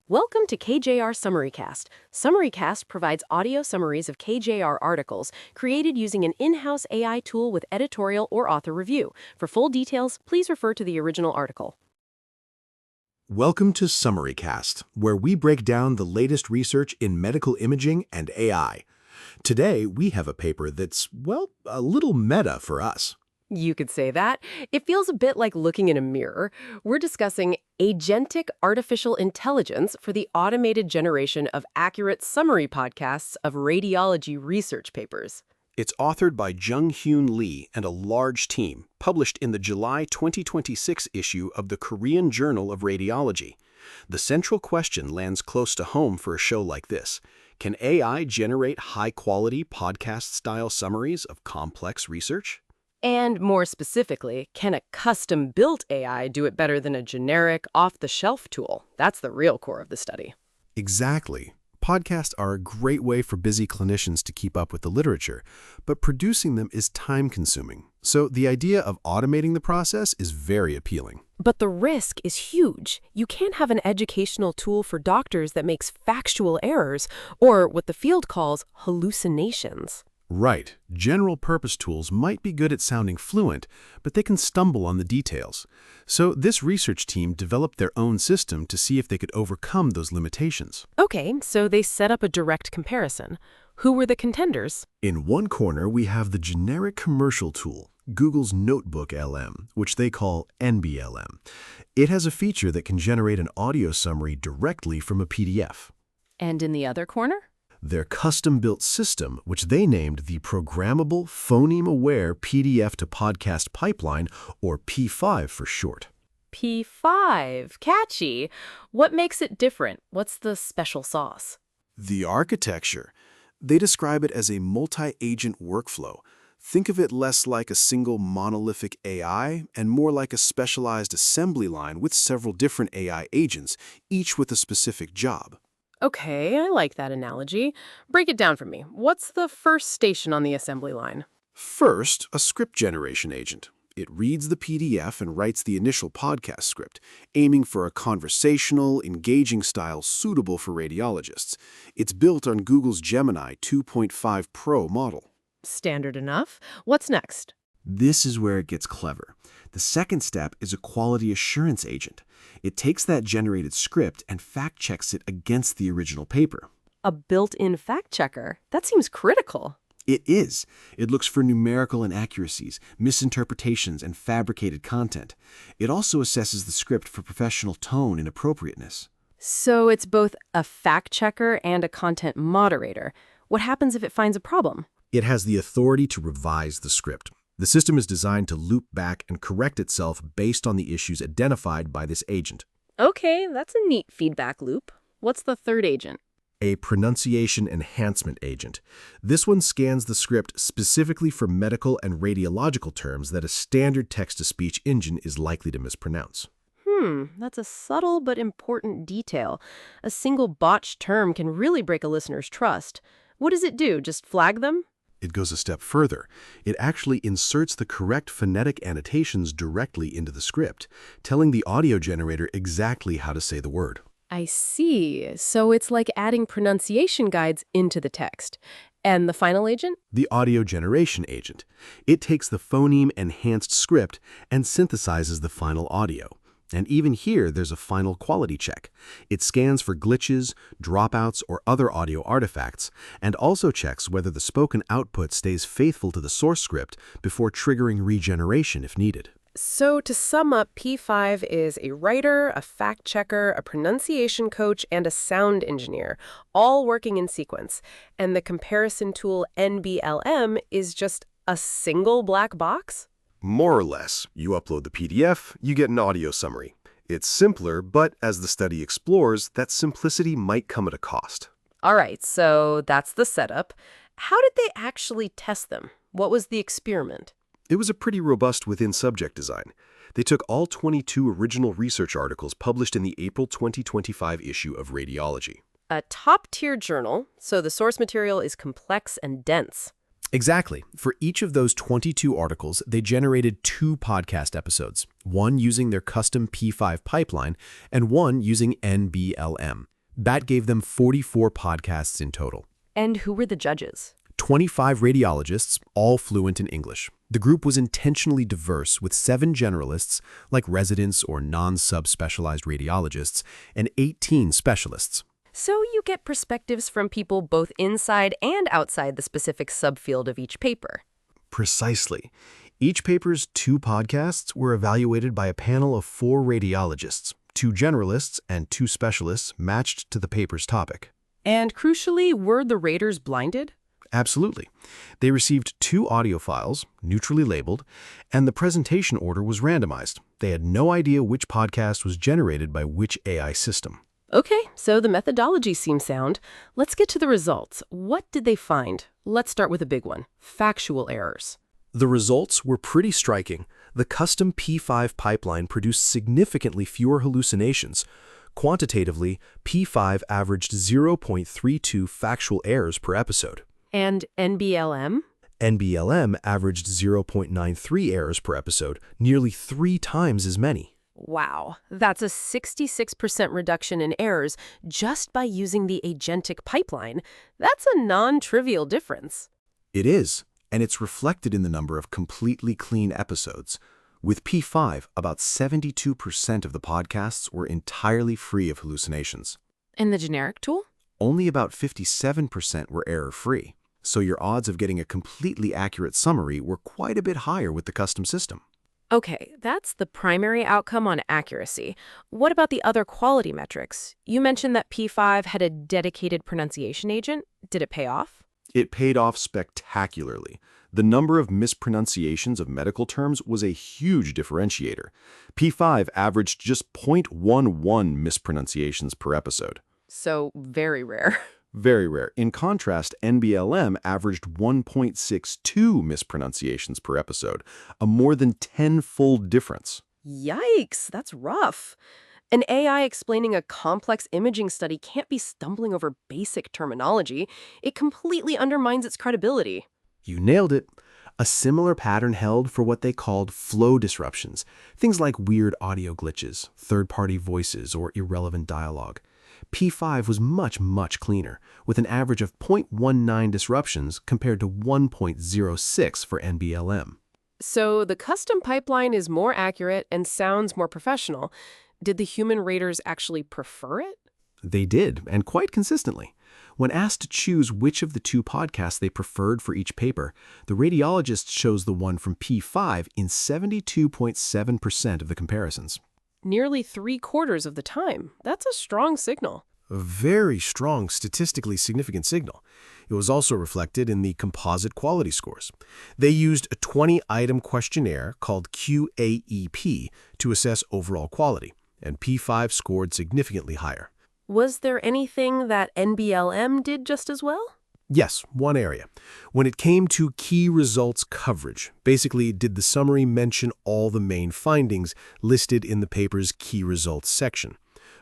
Welcome to KJR SummaryCast. SummaryCast provides audio summaries of KJR articles created using an in-house AI tool with editorial or author review. For full details, please refer to the original article. Welcome to SummaryCast, where we break down the latest research in medical imaging and AI. Today, we have a paper that's, well, a little meta for us. You could say that. It feels a bit like looking in a mirror. We're discussing Agentic artificial intelligence for the automated generation of accurate summary podcasts of radiology research papers. It's authored by Jung-Hyun Lee and a large team, published in the July 2026 issue of the Korean Journal of Radiology. The central question lands close to home for a show like this. Can AI generate high-quality podcast-style summaries of complex research? And more specifically, can a custom-built AI do it better than a generic, off-the-shelf tool? That's the real core of the study. Exactly. Podcasts are a great way for busy clinicians to keep up with the literature, but producing them is time-consuming. So the idea of automating the process is very appealing. But the risk is huge. You can't have an educational tool for doctors that makes factual errors, or what the field calls hallucinations. Right. General-purpose tools might be good at sounding fluent, but they can stumble on the details. So this research team developed their own system to see if they could overcome those limitations. Okay, so they set up a direct comparison. Who were the contenders? In one corner, we have the generic commercial tool, Google's Notebook LM, which they call NBLM. It has a feature that can generate an audio summary directly from a PDF. And in the other corner? Their custom-built system, which they named the Programmable Phoneme-Aware PDF-to-Podcast Pipeline, or P5 for short. P5. Catchy. What makes it different? What's the special sauce? The architecture. They describe it as a multi-agent workflow. Think of it less like a single monolithic AI and more like a specialized assembly line with several different AI agents, each with a specific job. Okay, I like that analogy. Break it down for me. What's the first station on the assembly line? First, a script generation agent. It reads the PDF and writes the initial podcast script, aiming for a conversational, engaging style suitable for radiologists. It's built on Google's Gemini 2.5 Pro model. Standard enough. What's next? This is where it gets clever. The second step is a quality assurance agent. It takes that generated script and fact-checks it against the original paper. A built-in fact-checker. That seems critical. It is. It looks for numerical inaccuracies, misinterpretations, and fabricated content. It also assesses the script for professional tone and appropriateness. So it's both a fact-checker and a content moderator. What happens if it finds a problem? It has the authority to revise the script. The system is designed to loop back and correct itself based on the issues identified by this agent. Okay, that's a neat feedback loop. What's the third agent? A pronunciation enhancement agent. This one scans the script specifically for medical and radiological terms that a standard text-to-speech engine is likely to mispronounce. That's a subtle but important detail. A single botched term can really break a listener's trust. What does it do? Just flag them? It goes a step further. It actually inserts the correct phonetic annotations directly into the script, telling the audio generator exactly how to say the word. I see. So it's like adding pronunciation guides into the text. And the final agent? The audio generation agent. It takes the phoneme-enhanced script and synthesizes the final audio. And even here, there's a final quality check. It scans for glitches, dropouts, or other audio artifacts, and also checks whether the spoken output stays faithful to the source script before triggering regeneration if needed. So to sum up, P5 is a writer, a fact-checker, a pronunciation coach, and a sound engineer, all working in sequence. And the comparison tool NBLM is just a single black box? More or less. You upload the PDF, you get an audio summary. It's simpler, but as the study explores, that simplicity might come at a cost. All right, so that's the setup. How did they actually test them? What was the experiment? It was a pretty robust within-subject design. They took all 22 original research articles published in the April 2025 issue of Radiology. A top-tier journal, so the source material is complex and dense. Exactly. For each of those 22 articles, they generated 2 podcast episodes, one using their custom P5 pipeline and one using NBLM. That gave them 44 podcasts in total. And who were the judges? 25 radiologists, all fluent in English. The group was intentionally diverse, with 7 generalists, like residents or non-subspecialized radiologists, and 18 specialists. So you get perspectives from people both inside and outside the specific subfield of each paper. Precisely. Each paper's 2 podcasts were evaluated by a panel of 4 radiologists, 2 generalists and 2 specialists matched to the paper's topic. And crucially, were the raters blinded? Absolutely. They received 2 audio files, neutrally labeled, and the presentation order was randomized. They had no idea which podcast was generated by which AI system. Okay, so the methodology seems sound. Let's get to the results. What did they find? Let's start with a big one, factual errors. The results were pretty striking. The custom P5 pipeline produced significantly fewer hallucinations. Quantitatively, P5 averaged 0.32 factual errors per episode. And NBLM? NBLM averaged 0.93 errors per episode, nearly 3 times as many. Wow, that's a 66% reduction in errors just by using the Agentic pipeline. That's a non-trivial difference. It is, and it's reflected in the number of completely clean episodes. With P5, about 72% of the podcasts were entirely free of hallucinations. And the generic tool? Only about 57% were error-free, so your odds of getting a completely accurate summary were quite a bit higher with the custom system. Okay, that's the primary outcome on accuracy. What about the other quality metrics? You mentioned that P5 had a dedicated pronunciation agent. Did it pay off? It paid off spectacularly. The number of mispronunciations of medical terms was a huge differentiator. P5 averaged just 0.11 mispronunciations per episode. So very rare. Very rare. In contrast, NBLM averaged 1.62 mispronunciations per episode, a more than 10-fold difference. Yikes, that's rough. An AI explaining a complex imaging study can't be stumbling over basic terminology. It completely undermines its credibility. You nailed it. A similar pattern held for what they called flow disruptions, things like weird audio glitches, third-party voices, or irrelevant dialogue. P5 was much cleaner, with an average of 0.19 disruptions compared to 1.06 for NBLM. So the custom pipeline is more accurate and sounds more professional. Did the human raters actually prefer it? They did, and quite consistently. When asked to choose which of the 2 podcasts they preferred for each paper, the radiologists chose the one from P5 in 72.7% of the comparisons. Nearly 3/4 of the time. That's a strong signal. A very strong, statistically significant signal. It was also reflected in the composite quality scores. They used a 20-item questionnaire called QAEP to assess overall quality, and P5 scored significantly higher. Was there anything that NBLM did just as well? Yes, one area. When it came to key results coverage, basically, did the summary mention all the main findings listed in the paper's key results section?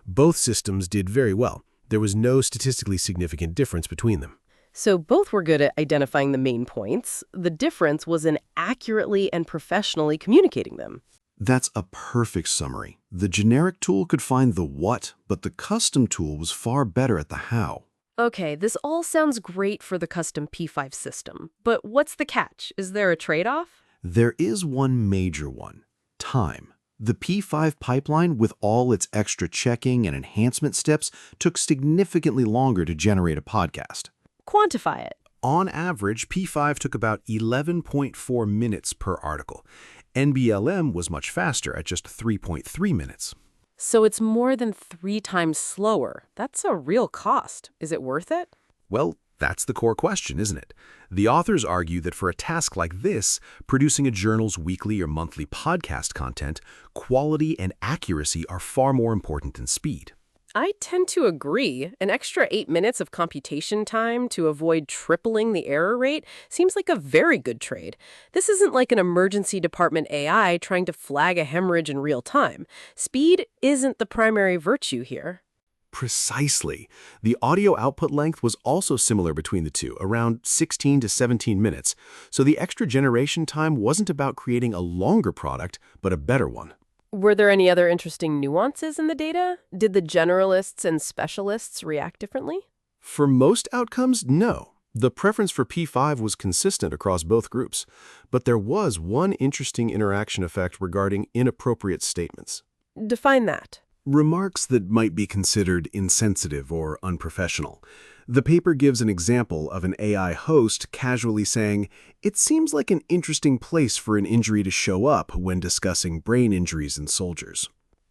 Both systems did very well. There was no statistically significant difference between them. So both were good at identifying the main points. The difference was in accurately and professionally communicating them. That's a perfect summary. The generic tool could find the what, but the custom tool was far better at the how. Okay, this all sounds great for the custom P5 system, but what's the catch? Is there a trade-off? There is one major one: time. The P5 pipeline, with all its extra checking and enhancement steps, took significantly longer to generate a podcast. Quantify it. On average, P5 took about 11.4 minutes per article. NBLM was much faster at just 3.3 minutes. So it's more than 3 times slower. That's a real cost. Is it worth it? Well, that's the core question, isn't it? The authors argue that for a task like this, producing a journal's weekly or monthly podcast content, quality and accuracy are far more important than speed. I tend to agree. An extra 8 minutes of computation time to avoid tripling the error rate seems like a very good trade. This isn't like an emergency department AI trying to flag a hemorrhage in real time. Speed isn't the primary virtue here. Precisely. The audio output length was also similar between the two, around 16 to 17 minutes, so the extra generation time wasn't about creating a longer product, but a better one. Were there any other interesting nuances in the data? Did the generalists and specialists react differently? For most outcomes, no. The preference for P5 was consistent across both groups, but there was one interesting interaction effect regarding inappropriate statements. Define that. Remarks that might be considered insensitive or unprofessional. The paper gives an example of an AI host casually saying, "It seems like an interesting place for an injury to show up," when discussing brain injuries in soldiers.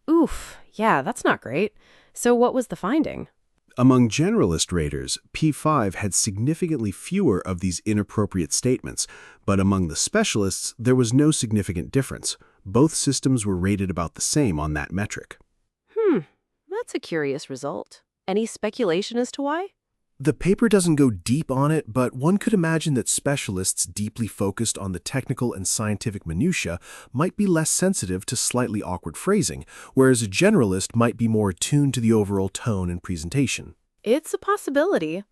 Oof, yeah, that's not great. So what was the finding? Among generalist raters, P5 had significantly fewer of these inappropriate statements, but among the specialists, there was no significant difference. Both systems were rated about the same on that metric. That's a curious result. Any speculation as to why? The paper doesn't go deep on it, but one could imagine that specialists deeply focused on the technical and scientific minutiae might be less sensitive to slightly awkward phrasing, whereas a generalist might be more attuned to the overall tone and presentation. It's a possibility.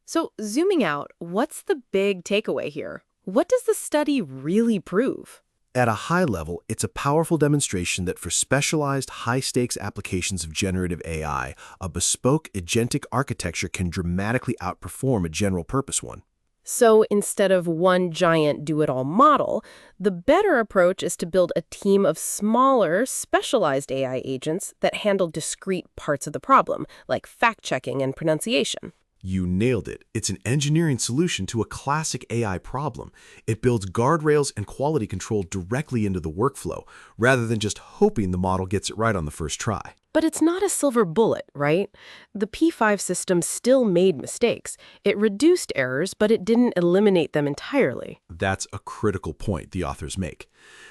So, zooming out, what's the big takeaway here? What does the study really prove? At a high level, it's a powerful demonstration that for specialized, high-stakes applications of generative AI, a bespoke agentic architecture can dramatically outperform a general-purpose one. So, instead of one giant do-it-all model, the better approach is to build a team of smaller, specialized AI agents that handle discrete parts of the problem, like fact-checking and pronunciation. You nailed it. It's an engineering solution to a classic AI problem. It builds guardrails and quality control directly into the workflow, rather than just hoping the model gets it right on the first try. But it's not a silver bullet, right? The P5 system still made mistakes. It reduced errors, but it didn't eliminate them entirely. That's a critical point the authors make.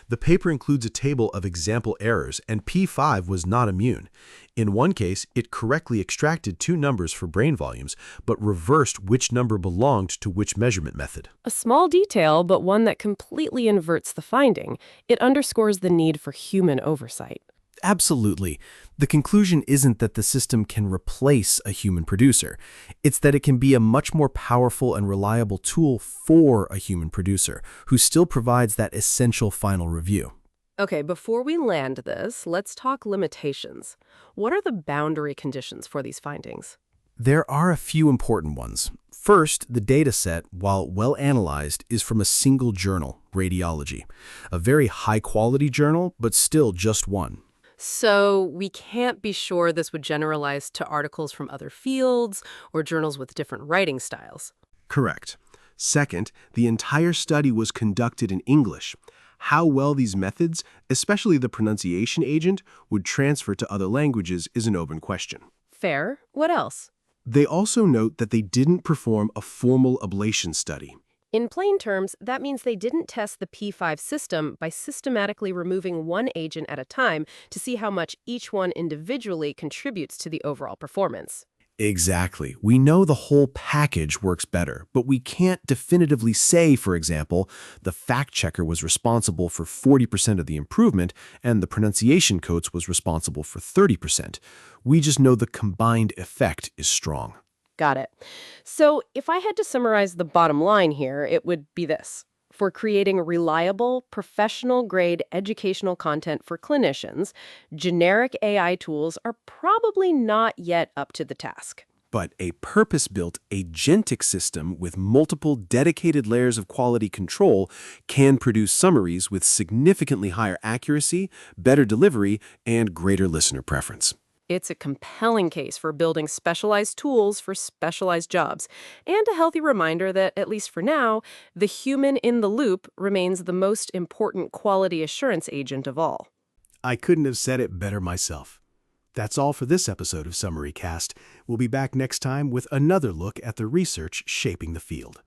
The paper includes a table of example errors, and P5 was not immune. In one case, it correctly extracted two numbers for brain volumes, but reversed which number belonged to which measurement method. A small detail, but one that completely inverts the finding. It underscores the need for human oversight. Absolutely. The conclusion isn't that the system can replace a human producer. It's that it can be a much more powerful and reliable tool for a human producer, who still provides that essential final review. Okay, before we land this, let's talk limitations. What are the boundary conditions for these findings? There are a few important ones. First, the data set, while well analyzed, is from a single journal, Radiology. A very high-quality journal, but still just one. So we can't be sure this would generalize to articles from other fields or journals with different writing styles. Correct. Second, the entire study was conducted in English. How well these methods, especially the pronunciation agent, would transfer to other languages is an open question. Fair. What else? They also note that they didn't perform a formal ablation study. In plain terms, that means they didn't test the P5 system by systematically removing one agent at a time to see how much each one individually contributes to the overall performance. Exactly. We know the whole package works better, but we can't definitively say, for example, the fact checker was responsible for 40% of the improvement and the pronunciation coach was responsible for 30%. We just know the combined effect is strong. Got it. So if I had to summarize the bottom line here, it would be this. For creating reliable, professional-grade educational content for clinicians, generic AI tools are probably not yet up to the task. But a purpose-built agentic system with multiple dedicated layers of quality control can produce summaries with significantly higher accuracy, better delivery, and greater listener preference. It's a compelling case for building specialized tools for specialized jobs, and a healthy reminder that, at least for now, the human in the loop remains the most important quality assurance agent of all. I couldn't have said it better myself. That's all for this episode of SummaryCast. We'll be back next time with another look at the research shaping the field.